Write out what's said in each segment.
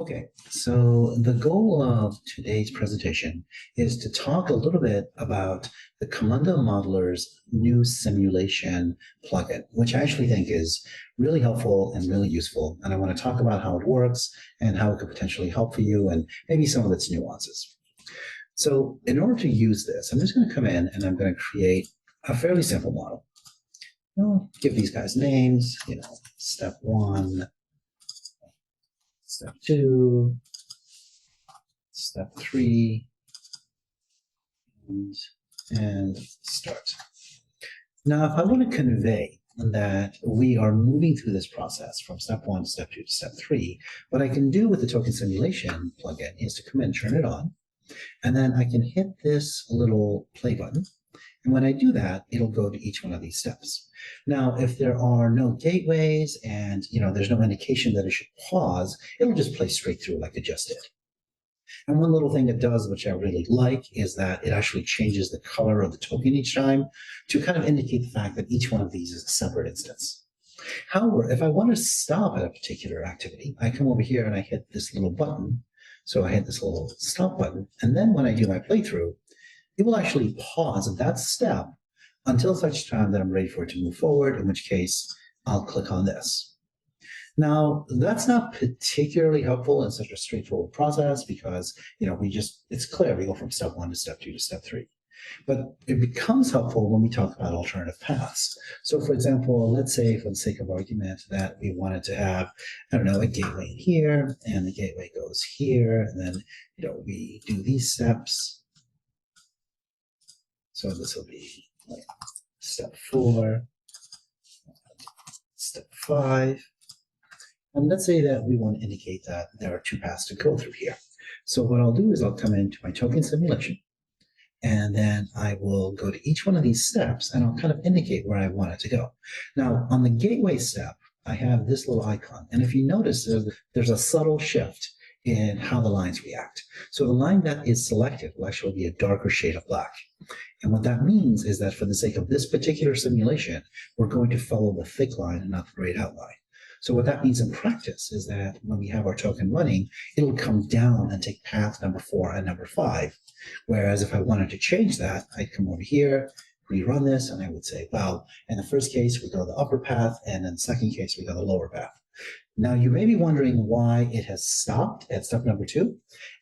Okay, so the goal of today's presentation is to talk a little bit about the Camunda Modeler's new simulation plugin, which I actually think is really helpful and really useful. And I want to talk about how it works and how it could potentially help for you and maybe some of its nuances. So in order to use this, I'm just going to come in and I'm going to create a fairly simple model. I'll give these guys names, step one, step two, step three, and start. Now, if I want to convey that we are moving through this process from step one to step two to step three, what I can do with the token simulation plugin is to come in, turn it on, and then I can hit this little play button. And when I do that, it'll go to each one of these steps. Now, if there are no gateways and there's no indication that it should pause, it'll just play straight through like it just did. And one little thing it does, which I really like, is that it actually changes the color of the token each time to kind of indicate the fact that each one of these is a separate instance. However, if I want to stop at a particular activity, I come over here and I hit this little button. So I hit this little stop button. And then when I do my playthrough, it will actually pause at that step until such time that I'm ready for it to move forward, in which case I'll click on this. Now, that's not particularly helpful in such a straightforward process because, it's clear we go from step one to step two to step three. But it becomes helpful when we talk about alternative paths. So for example, let's say for the sake of argument that we wanted to have, a gateway in here and the gateway goes here. And then, we do these steps. So this will be like step 4, step 5. And let's say that we want to indicate that there are 2 paths to go through here. So what I'll do is I'll come into my token simulation, and then I will go to each one of these steps, and I'll kind of indicate where I want it to go. Now, on the gateway step, I have this little icon. And if you notice, there's a subtle shift in how the lines react. So the line that is selected will actually be a darker shade of black. And what that means is that for the sake of this particular simulation, we're going to follow the thick line and not the grayed out line. So what that means in practice is that when we have our token running, it'll come down and take path number 4 and number 5. Whereas if I wanted to change that, I'd come over here, rerun this, and I would say, well, in the first case, we go the upper path, and in the second case, we go the lower path. Now, you may be wondering why it has stopped at step number 2,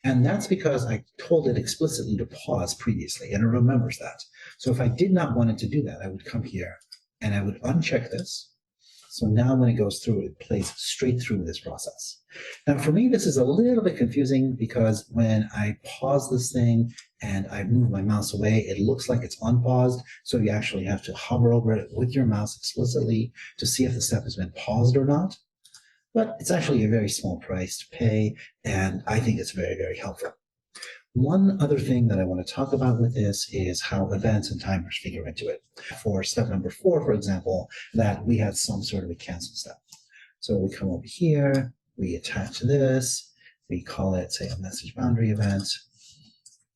and that's because I told it explicitly to pause previously, and it remembers that. So if I did not want it to do that, I would come here, and I would uncheck this. So now when it goes through, it plays straight through this process. Now, for me, this is a little bit confusing because when I pause this thing and I move my mouse away, it looks like it's unpaused. So you actually have to hover over it with your mouse explicitly to see if the step has been paused or not. But it's actually a very small price to pay, and I think it's very, very helpful. One other thing that I want to talk about with this is how events and timers figure into it. For step number 4, for example, that we had some sort of a cancel step. So we come over here, we attach this, we call it, say, a message boundary event.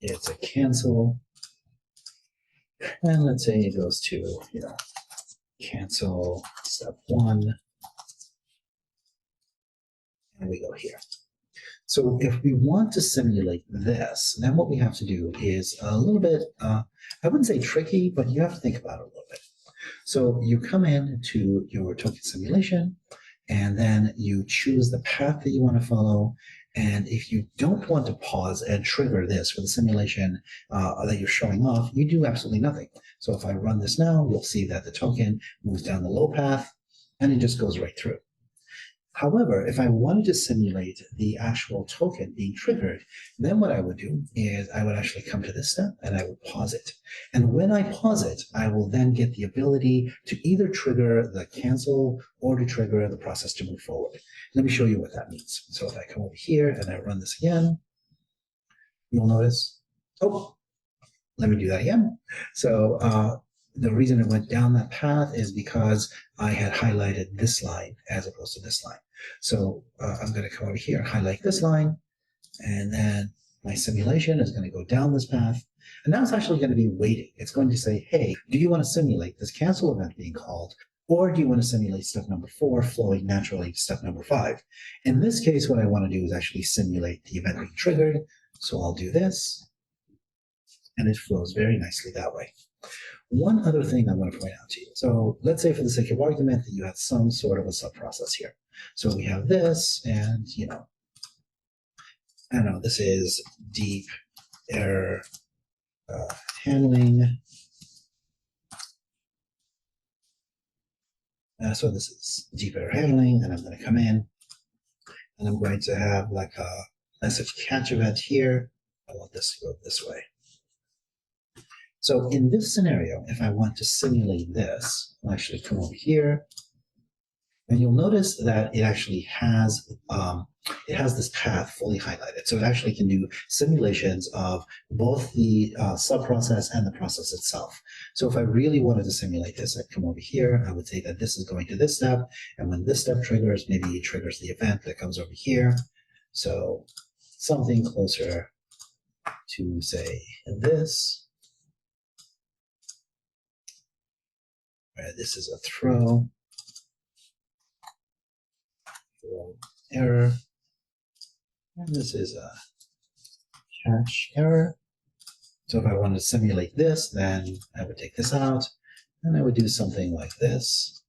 It's a cancel. And let's say it goes to, cancel step 1. And we go here. So if we want to simulate this, then what we have to do is a little bit, I wouldn't say tricky, but you have to think about it a little bit. So you come in to your token simulation, and then you choose the path that you want to follow. And if you don't want to pause and trigger this for the simulation that you're showing off, you do absolutely nothing. So if I run this now, you'll see that the token moves down the low path, and it just goes right through. However, if I wanted to simulate the actual token being triggered, then what I would do is I would actually come to this step and I would pause it. And when I pause it, I will then get the ability to either trigger the cancel or to trigger the process to move forward. Let me show you what that means. So if I come over here and I run this again, you'll notice, let me do that again. So the reason it went down that path is because I had highlighted this line as opposed to this line. So I'm going to come over here, highlight this line, and then my simulation is going to go down this path. And now it's actually going to be waiting. It's going to say, hey, do you want to simulate this cancel event being called Or do you want to simulate step number 4 flowing naturally to step number 5? In this case, what I want to do is actually simulate the event being triggered. So I'll do this, and it flows very nicely that way. One other thing I want to point out to you. So let's say for the sake of argument that you have some sort of a sub-process here. So we have this, and, I don't know, this is deep error handling. So this is deep error handling, and I'm going to come in, and I'm going to have like a message catch event here. I want this to go this way. So in this scenario, if I want to simulate this, I'll actually come over here, and you'll notice that it actually has this path fully highlighted. So it actually can do simulations of both the sub-process and the process itself. So if I really wanted to simulate this, I'd come over here. I would say that this is going to this step, and when this step triggers, maybe it triggers the event that comes over here. So something closer to, say, this. This is a throw error, and this is a cache error. So if I wanted to simulate this, then I would take this out, and I would do something like this.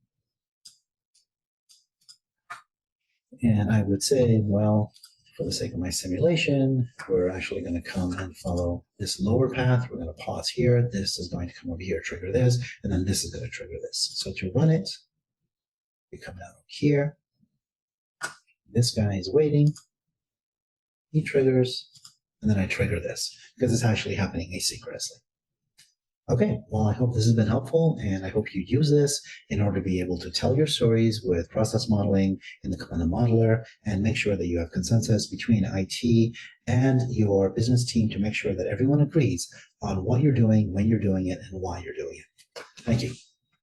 And I would say, well, for the sake of my simulation, we're actually going to come and follow this lower path. We're going to pause here. This is going to come over here, trigger this, and then this is going to trigger this. So to run it, we come down over here. This guy is waiting. He triggers, and then I trigger this because it's actually happening asynchronously. Okay, well, I hope this has been helpful, and I hope you use this in order to be able to tell your stories with process modeling in the Camunda modeler, and make sure that you have consensus between IT and your business team to make sure that everyone agrees on what you're doing, when you're doing it, and why you're doing it. Thank you.